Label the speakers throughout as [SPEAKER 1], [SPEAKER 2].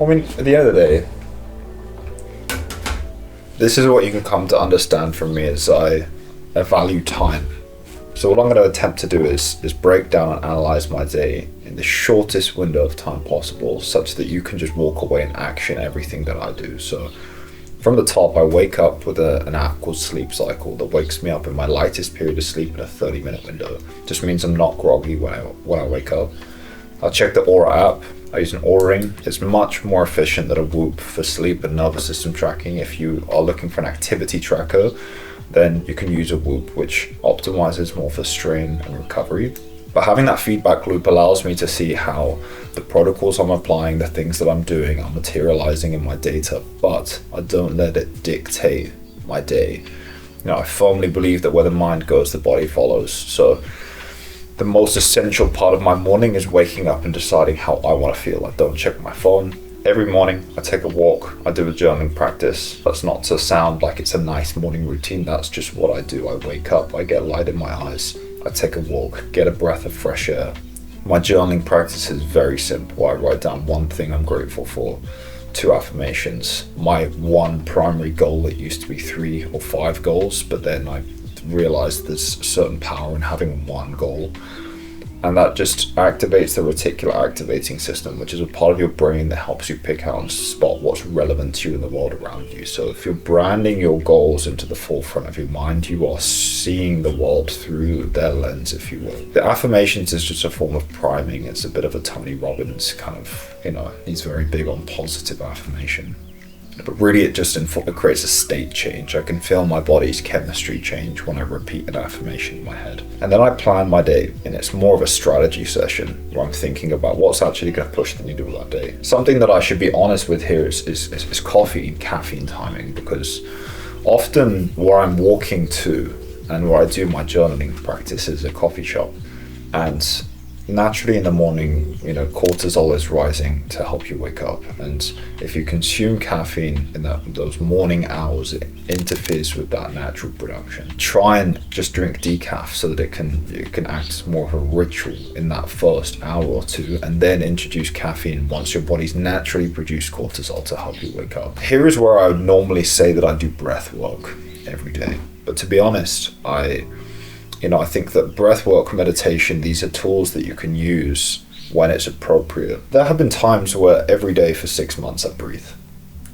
[SPEAKER 1] I mean, at the end of the day, this is what you can come to understand from me as I value time. So what I'm going to attempt to do is break down and analyze my day in the shortest window of time possible, such that you can just walk away and action everything that I do. So from the top, I wake up with an app called Sleep Cycle that wakes me up in my lightest period of sleep in a 30-minute window. Just means I'm not groggy when I wake up. I'll check the Aura app. I use an Aura ring. It's much more efficient than a Whoop for sleep and nervous system tracking. If you are looking for an activity tracker, then you can use a Whoop, which optimizes more for strain and recovery. But having that feedback loop allows me to see how the protocols I'm applying, the things that I'm doing, are materializing in my data, but I don't let it dictate my day. I firmly believe that where the mind goes, the body follows. So the most essential part of my morning is waking up and deciding how I want to feel. I don't check my phone. Every morning I take a walk, I do a journaling practice. That's not to sound like it's a nice morning routine, that's just what I do. I wake up, I get light in my eyes, I take a walk, get a breath of fresh air. My journaling practice is very simple. I write down one thing I'm grateful for, 2 affirmations. My one primary goal, it used to be 3 or 5 goals, but then I realized there's a certain power in having one goal. And that just activates the reticular activating system, which is a part of your brain that helps you pick out and spot what's relevant to you in the world around you. So if you're branding your goals into the forefront of your mind, you are seeing the world through their lens, if you will. The affirmations is just a form of priming. It's a bit of a Tony Robbins kind of, he's very big on positive affirmation. But really it just creates a state change. I can feel my body's chemistry change when I repeat an affirmation in my head. And then I plan my day, and it's more of a strategy session where I'm thinking about what's actually going to push the needle that day. Something that I should be honest with here is caffeine timing, because often where I'm walking to and where I do my journaling practice is a coffee shop. And naturally in the morning, cortisol is rising to help you wake up, and if you consume caffeine in those morning hours, it interferes with that natural production. Try and just drink decaf so that it can act as more of a ritual in that first hour or 2, and then introduce caffeine once your body's naturally produced cortisol to help you wake up. Here is where I would normally say that I do breath work every day, but to be honest, I think that breathwork, meditation, these are tools that you can use when it's appropriate. There have been times where every day for 6 months I breathe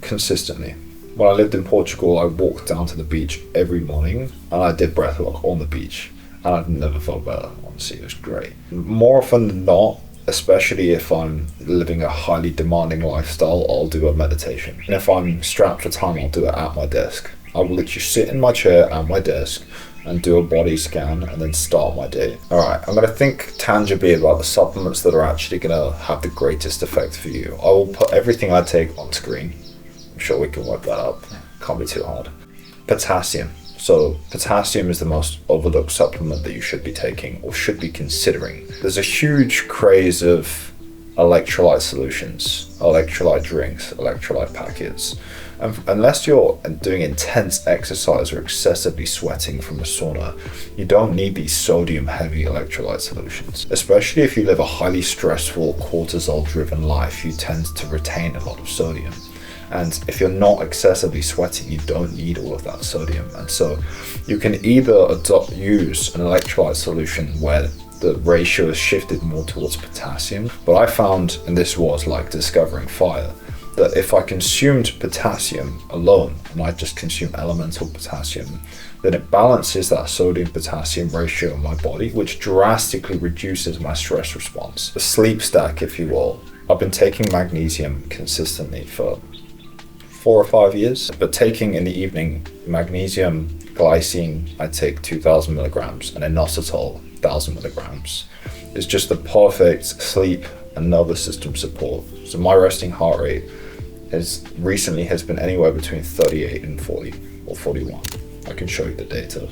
[SPEAKER 1] consistently. When I lived in Portugal, I walked down to the beach every morning and I did breathwork on the beach, and I've never felt better. Honestly, it was great. More often than not, especially if I'm living a highly demanding lifestyle, I'll do a meditation. And if I'm strapped for time, I'll do it at my desk. I will literally sit in my chair at my desk and do a body scan and then start my day. Alright, I'm going to think tangibly about the supplements that are actually going to have the greatest effect for you. I will put everything I take on screen. I'm sure we can work that up. Can't be too hard. Potassium. So potassium is the most overlooked supplement that you should be taking or should be considering. There's a huge craze of electrolyte solutions, electrolyte drinks, electrolyte packets. Unless you're doing intense exercise or excessively sweating from a sauna, you don't need these sodium heavy electrolyte solutions. Especially if you live a highly stressful, cortisol driven life, you tend to retain a lot of sodium. And if you're not excessively sweating, you don't need all of that sodium. And so you can either use an electrolyte solution where the ratio is shifted more towards potassium. But I found, and this was like discovering fire, that if I consumed potassium alone, and I just consume elemental potassium, then it balances that sodium potassium ratio in my body, which drastically reduces my stress response. The sleep stack, if you will. I've been taking magnesium consistently for 4 or 5 years, but taking in the evening magnesium, glycine, I take 2000 milligrams, and inositol, 1000 milligrams. It's just the perfect sleep and nervous system support. So my resting heart rate has been anywhere between 38 and 40 or 41. I can show you the data.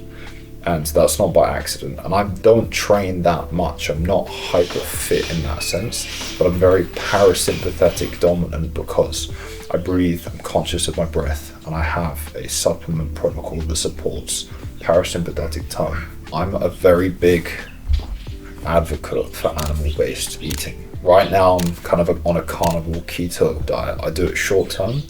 [SPEAKER 1] And that's not by accident. And I don't train that much. I'm not hyper fit in that sense, but I'm very parasympathetic dominant because I breathe, I'm conscious of my breath, and I have a supplement protocol that supports parasympathetic tone. I'm a very big advocate for animal-based eating. Right now I'm kind of on a carnivore keto diet. I do it short term,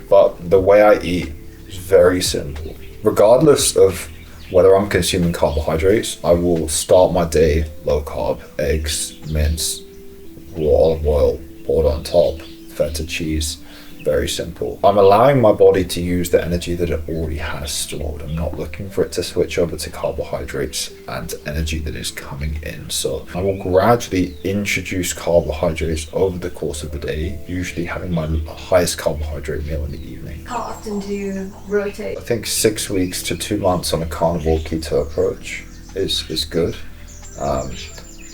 [SPEAKER 1] but the way I eat is very simple. Regardless of whether I'm consuming carbohydrates, I will start my day low carb, eggs, mince, raw olive oil poured on top, feta cheese. Very simple. I'm allowing my body to use the energy that it already has stored. I'm not looking for it to switch over to carbohydrates and energy that is coming in. So I will gradually introduce carbohydrates over the course of the day, usually having my highest carbohydrate meal in the evening.
[SPEAKER 2] How often do you rotate?
[SPEAKER 1] I think 6 weeks to 2 months on a carnivore keto approach is good.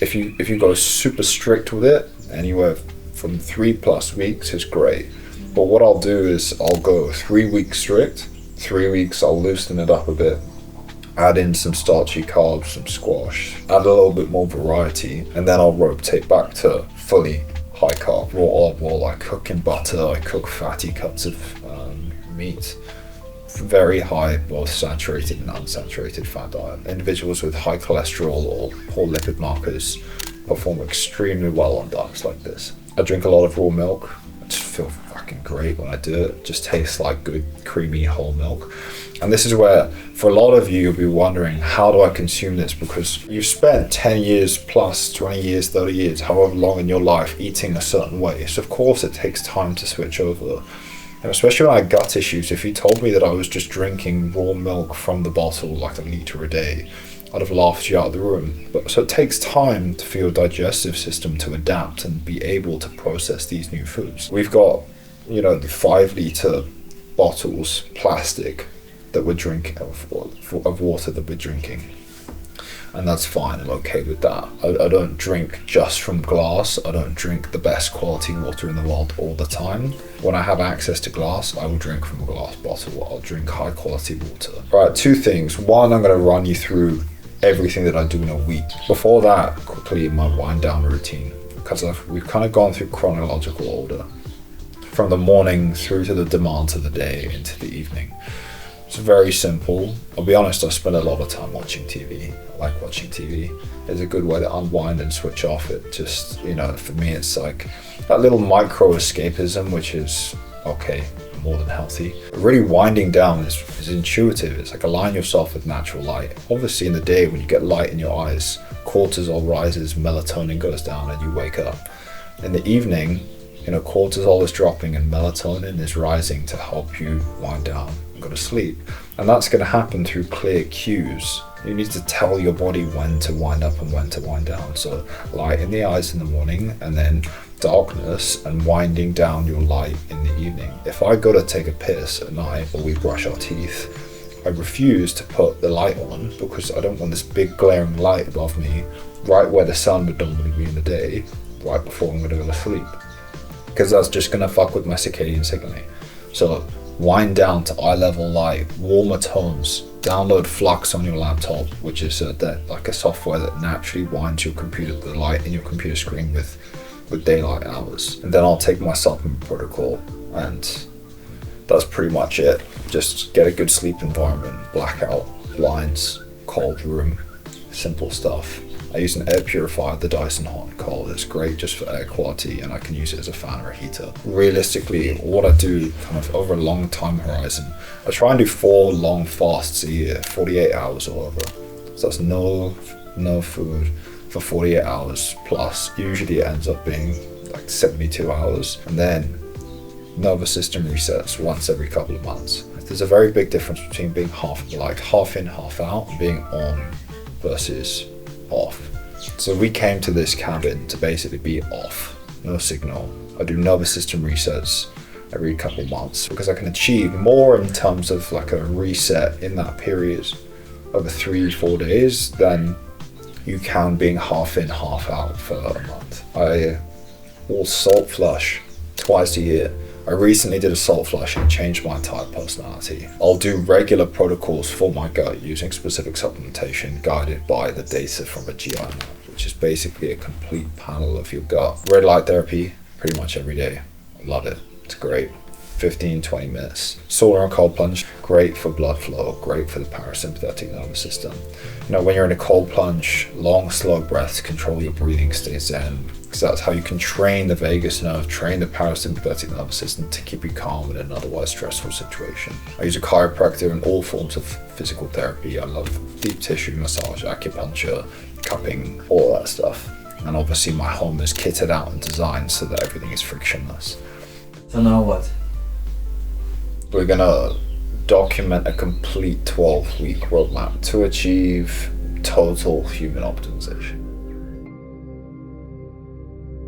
[SPEAKER 1] If you go super strict with it, anywhere from 3+ weeks is great. But what I'll do is I'll go 3 weeks strict, 3 weeks I'll loosen it up a bit, add in some starchy carbs, some squash, add a little bit more variety, and then I'll rotate back to fully high carb, raw olive oil. I cook in butter, I cook fatty cuts of meat. Very high, both saturated and unsaturated fat diet. Individuals with high cholesterol or poor lipid markers perform extremely well on diets like this. I drink a lot of raw milk. I just feel fucking great when I do it. It just tastes like good, creamy whole milk. And this is where, for a lot of you, you'll be wondering, how do I consume this? Because you've spent 10 years plus, 20 years, 30 years, however long in your life, eating a certain way. So of course it takes time to switch over. And especially when I had gut issues, if you told me that I was just drinking raw milk from the bottle, like a litre a day, I'd have laughed you out of the room. So it takes time for your digestive system to adapt and be able to process these new foods. We've got, the 5 litre bottles, plastic, that we're drinking of water that we're drinking. And that's fine, I'm okay with that. I don't drink just from glass. I don't drink the best quality water in the world all the time. When I have access to glass, I will drink from a glass bottle. I'll drink high quality water. Right, 2 things. One, I'm gonna run you through everything that I do in a week. Before that, quickly my wind down routine, because we've kind of gone through chronological order from the morning through to the demands of the day into the evening. It's very simple. I'll be honest, I spend a lot of time watching TV. I like watching TV. It's a good way to unwind and switch off. It just, for me, it's like that little micro escapism, which is okay, more than healthy. Really winding down is intuitive. It's like align yourself with natural light. Obviously in the day when you get light in your eyes, cortisol rises, melatonin goes down and you wake up. In the evening, cortisol is dropping and melatonin is rising to help you wind down and go to sleep. And that's going to happen through clear cues. You need to tell your body when to wind up and when to wind down. So light in the eyes in the morning, and then darkness and winding down your light in the evening. If I go to take a piss at night or we brush our teeth, I refuse to put the light on because I don't want this big glaring light above me right where the sun would normally be in the day, right before I'm going to go to sleep. Because that's just going to fuck with my circadian signaling. So wind down to eye level light, warmer tones. Download Flux on your laptop, which is like a software that naturally winds your computer, the light in your computer screen with daylight hours. And then I'll take my supplement protocol, and that's pretty much it. Just get a good sleep environment, blackout, blinds, cold room, simple stuff. I use an air purifier, the Dyson Hot and Cold. It's great just for air quality, and I can use it as a fan or a heater. Realistically, what I do kind of over a long time horizon, I try and do 4 long fasts a year, 48 hours or over. So that's no food for 48 hours plus. Usually it ends up being like 72 hours. And then nervous system resets once every couple of months. There's a very big difference between being half in, half out, and being on versus off. So we came to this cabin to basically be off, no signal. I do nervous system resets every couple months because I can achieve more in terms of like a reset in that period over 3-4 days than you can being half in, half out for a month. I will salt flush twice a year. I recently did a salt flush and changed my entire personality. I'll do regular protocols for my gut using specific supplementation guided by the data from a GI map, which is basically a complete panel of your gut. Red light therapy pretty much every day. I love it. It's great. 15-20 minutes. Sauna and cold plunge, great for blood flow, great for the parasympathetic nervous system. You know, when you're in a cold plunge, long slow breaths control your breathing, stay zen, because that's how you can train the vagus nerve, train the parasympathetic nervous system to keep you calm in an otherwise stressful situation. I use a chiropractor in all forms of physical therapy. I love deep tissue massage, acupuncture, cupping, all that stuff. And obviously my home is kitted out and designed so that everything is frictionless.
[SPEAKER 3] So now what?
[SPEAKER 1] We're gonna document a complete 12-week roadmap to achieve total human optimization.